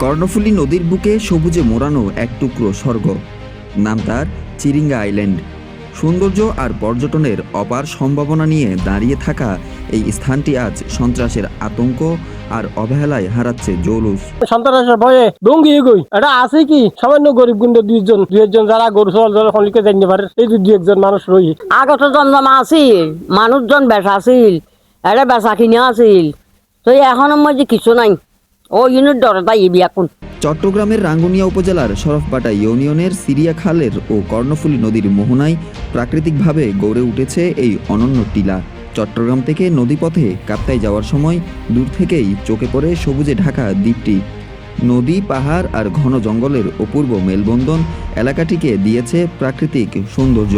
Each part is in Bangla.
কর্ণফুলী নদীর বুকে সবুজে মোড়ানো এক টুকরো স্বর্গ, নাম তার চিরিঙ্গা আইল্যান্ড। সৌন্দর্য আর পর্যটনের অপার সম্ভাবনা নিয়ে দাঁড়িয়ে থাকা এই স্থানটি আজ সন্ত্রাসের আতঙ্ক আর অবহেলায় হারাচ্ছে জৌলুস। সন্ত্রাসের ভয়ে ডঙ্গিয়ে গই এটা আছে কি সামান্য গরিব গুন্ডে দুইজন যারা গরু চল হলিকে জানতে পারে এই দুই একজন মানুষ রই আগত জন্মা আছিল মানুষজন বেচা আছিল এটা বেচা কিনে আছিল তো এখনো মধ্যে কিছু নাই ও ইউনিট ডরে তাই এখন। চট্টগ্রামের রাঙ্গুনিয়া উপজেলার শরফপাটা ইউনিয়নের সিরিয়া খালের ও কর্ণফুলী নদীর মোহনায় প্রাকৃতিকভাবে গড়ে উঠেছে এই অনন্য টিলা। চট্টগ্রাম থেকে নদীপথে কাপ্তাই যাওয়ার সময় দূর থেকেই চোখে পড়ে সবুজে ঢাকা দ্বীপটি। নদী, পাহাড় আর ঘন জঙ্গলের অপূর্ব মেলবন্ধন এলাকাটিকে দিয়েছে প্রাকৃতিক সৌন্দর্য।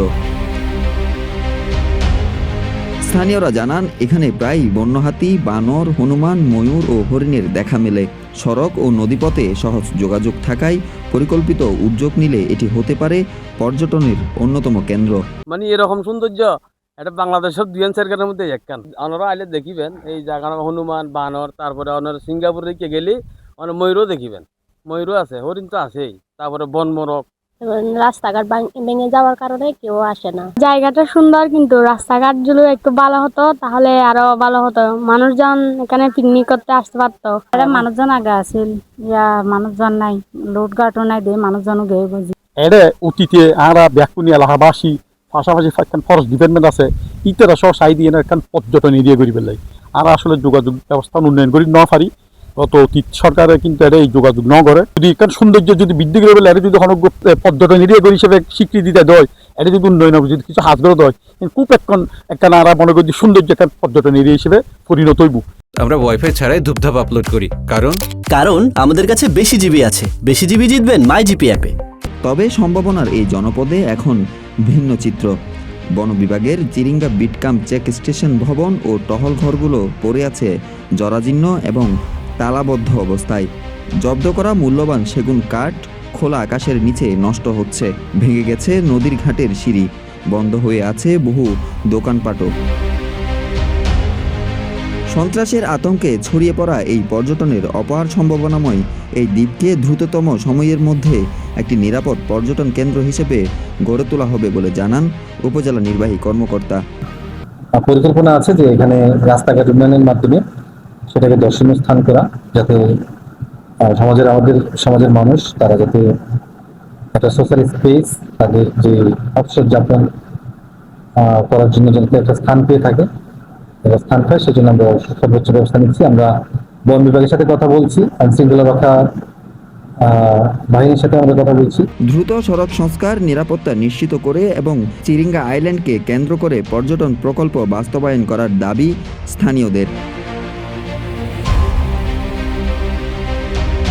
স্থানীয়রা জানান, এখানে প্রায় বন্য হাতি, বানর, হনুমান, ময়ূর ও হরিণের দেখা মেলে। সড়ক ও নদীপথে সহজ যোগাযোগ থাকায় পরিকল্পিত উদ্যোগ নিলে এটি হতে পারে পর্যটনের অন্যতম কেন্দ্র। মানে এরকম সৌন্দর্য এটা বাংলাদেশের দুই সরকারের মধ্যে একখান। আপনারা আইলে দেখিবেন এই জায়গা হনুমান, বানর, তারপরে আপনার সিঙ্গাপুর দিকে গেলে ময়ূরও দেখিবেন, ময়ূরও আছে, হরিণ তো আছেই, তারপরে বনমোরগ। রাস্তাঘাট ভেঙে যাওয়ার কারণে কেউ আসে না। জায়গাটা সুন্দর, কিন্তু রাস্তাঘাট যদি একটু ভালো হতো তাহলে আরো ভালো হতো, মানুষজন এখানে পিকনিক করতে আসতে পারতো। মানুষজন আগে আছিল, মানুষজন নাই, লুটঘাটও নাই দিয়ে মানুষজনও গিয়ে বুঝি এটা অতীতে আমরা ব্যাকুনি এলাকাবাসী পাশাপাশি একটা ফরেস্ট ডিপার্টমেন্ট আছে, ইতারা সহ সাই দিয়ে একটা পর্যটন এরিয়া করি পেলাই আর আসলে যোগাযোগ ব্যবস্থা উন্নয়ন করি ন পারি। গত অতীত সরকারে কিন্তু এটা এই যোগাযোগ ন করে। যদি এখান সৌন্দর্য যদি বৃদ্ধি করে পেলে এটা যদি পর্যটন এরিয়া করি হিসেবে স্বীকৃতি দেয়, এটা যদি উন্নয়ন হবে, যদি কিছু হাত ধরে দেয়, খুব একটা আমরা মনে করি সৌন্দর্য একটা পর্যটন এরিয়া হিসেবে পরিণত হইব। আমরা ওয়াইফাই ছাড়াই ধূপধাপ আপলোড করি, কারণ আমাদের কাছে বেশি জিবি আছে। বেশি জিবি জিতবেন মাই জিপি অ্যাপে। তবে সম্ভাবনার এই জনপদে এখন ভিন্ন চিত্র। বন বিভাগের চিরিঙ্গা বিটকাম চেক স্টেশন ভবন ও টহল ঘরগুলো পড়ে আছে জরাজীর্ণ এবং তালাবদ্ধ অবস্থায়। জব্দ করা মূল্যবান সেগুন কাঠ খোলা আকাশের নিচে নষ্ট হচ্ছে। ভেঙে গেছে নদীর ঘাটের সিঁড়ি, বন্ধ হয়ে আছে বহু দোকানপাটও। সন্ত্রাসের আতঙ্কে ছড়িয়ে পড়া এই পর্যটনের অপার সম্ভাবনাময় এই দ্বীপকে দ্রুততম সময়ের মধ্যে একটি নিরাপদ পর্যটন কেন্দ্র হিসেবে গড়ে তোলা হবে বলে জানান উপজেলা নির্বাহী কর্মকর্তা। পরিকল্পনা আছে যে এখানে রাস্তাঘাট উন্নয়নের মাধ্যমে সেটাকে দর্শনীয় স্থান করা, যাতে আমাদের সমাজের মানুষ তারা যাতে একটা সোশ্যাল স্পেস, তাদের যে অবসর যাপন করার জন্য যাতে একটা স্থান পেয়ে থাকে, স্থান পায়, সেজন্য আমরা সর্বোচ্চ ব্যবস্থা নিচ্ছি। আমরা বন বিভাগের সাথে কথা বলছি, আইন শৃঙ্খলা রক্ষা বাহিনীর সাথে আমরা কথা বলছি। দ্রুত সড়ক সংস্কার, নিরাপত্তা নিশ্চিত করে এবং চিরিঙ্গা আইল্যান্ডকে কেন্দ্র করে পর্যটন প্রকল্প বাস্তবায়ন করার দাবি স্থানীয়দের।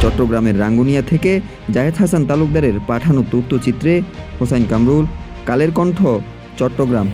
চট্টগ্রামের রাঙ্গুনিয়া থেকে জায়েদ হাসান তালুকদারের পাঠানো তথ্যচিত্রে হোসাইন কামরুল, কালের কণ্ঠ, চট্টগ্রাম।